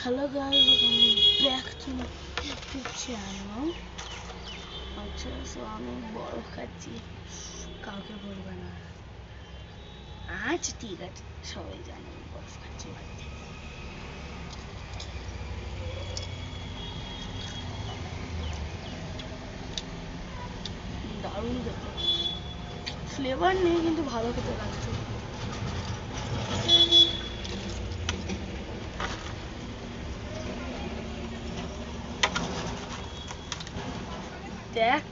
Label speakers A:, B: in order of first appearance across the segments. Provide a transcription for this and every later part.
A: Hello guys, welcome back to my YouTube channel. আচ্ছা so আমি বরফ খাচ্ছি, কাউকে বলবে না। আচ্ছা ঠিক আছে, সবাই জানে আমি বরফ খাচ্ছি। দারুণ খেতে, ফ্লেভার নেই কিন্তু ভালো খেতে লাগছে। দেখ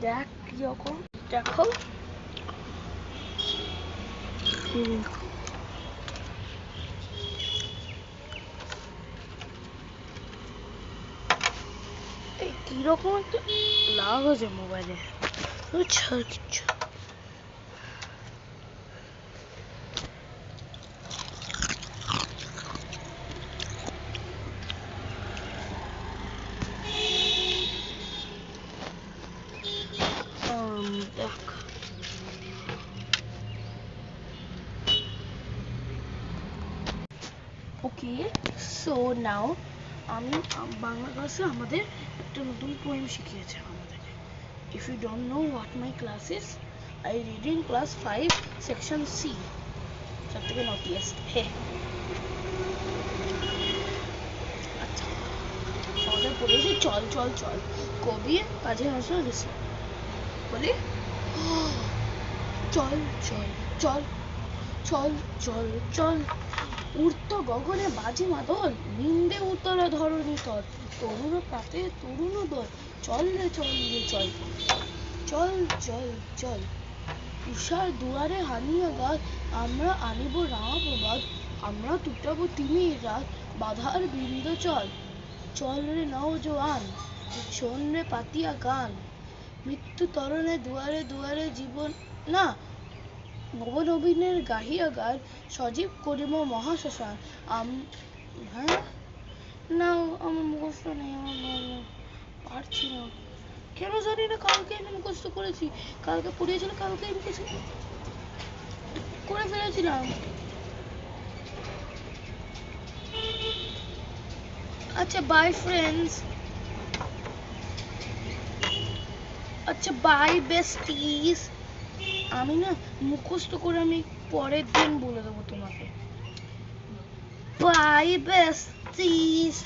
A: দেখ কিরকম, দেখো এই কিরকম একটা লাভ আছে মোবাইলে, ছাড় কিচ্ছু। দেখ ওকে, সো নাও আমি বাংলা ক্লাসে আমাদের একটা নতুন পোয়েম শিখিয়েছে আমাদের। If you don't know what my class is, I read in class 5 section C, সব থেকে নটিয়েস্ট। হে আচ্ছা, আমাদের পড়েছে চল চল চল, কবি কাজী নজরুল ইসলাম বলে চল চল চল চল চল চল, উড়তো গগনে বাজে মাদল, নিন্দে উতলা ধরণী তল, তরুণ পাতে তরুণ দল, চল রে চল রে চল, চল চল চল, উষার দুয়ারে হানিয়া গাছ, আমরা আনিব রাঙা প্রভাত, আমরা টুটাবো তিমির রাত, বাধার বৃন্দ চল, চল রে নওজোয়ান, শোন রে পাতিয়া গান, মৃত্যু তরণে দুয়ারে দুয়ারে জীবন না, নবনবীনের গাহিয়া গান, সজীব করিব মহাশ্মশান। হ্যাঁ না, আমার মুখস্থ নেই, আমার পারছি না কেন জানি না। কালকে আমি মুখস্থ করেছি, কালকে পড়িয়েছিল, কালকে আমি কিছু করে ফেলেছিলাম। আচ্ছা বাই ফ্রেন্ডস, আচ্ছা বাই বেস্টিস। আমি না মুখস্থ করে আমি পরের দিন বলে দেবো তোমাকে। বাই বেস্টিস।